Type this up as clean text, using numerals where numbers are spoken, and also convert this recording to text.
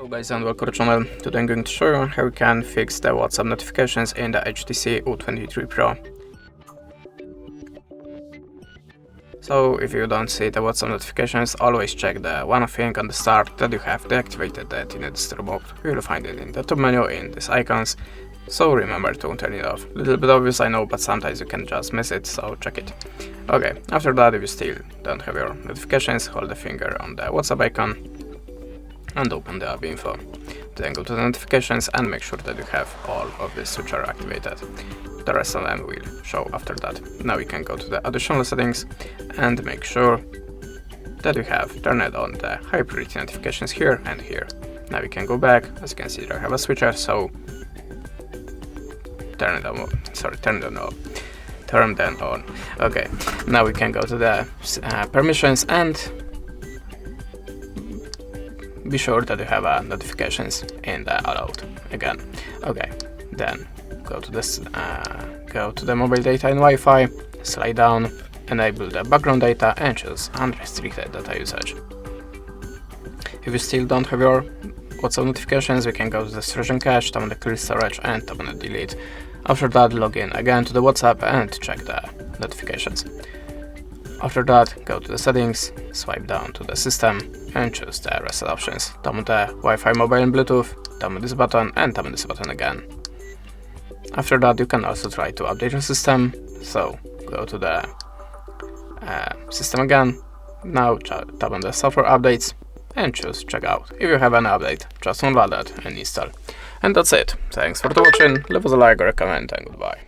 Hello guys and welcome to the channel. Today I'm going to show you how you can fix the WhatsApp notifications in the HTC U23 Pro. So if you don't see the WhatsApp notifications, always check the one thing on the start that you have deactivated that in the desktop mode. You will find it in the top menu in these icons, so remember to turn it off. Little bit obvious I know, but sometimes you can just miss it, so check it. Okay, after that, if you still don't have your notifications, hold the finger on the WhatsApp icon and open the app info. Then go to the notifications and make sure that you have all of these switches activated. The rest of them will show after that. Now we can go to the additional settings and make sure that you have turned on the high priority notifications here and here. Now we can go back. As you can see, I have a switcher, so turn them on. Okay, now we can go to the permissions and be sure that you have notifications in the allowed again. Okay, then go to this, go to the mobile data and Wi-Fi, slide down, enable the background data and choose unrestricted data usage. If you still don't have your WhatsApp notifications, we can go to the storage and cache, tap on the clear storage and tap on the delete. After that, log in again to the WhatsApp and check the notifications. After that, go to the settings, swipe down to the system and choose the reset options. Tap on the Wi-Fi, mobile and Bluetooth, tap on this button and tap on this button again. After that, you can also try to update your system, so go to the system again. Now tap on the software updates and choose checkout. If you have an update, just download that and install. And that's it. Thanks for watching, leave us a like or a comment and goodbye.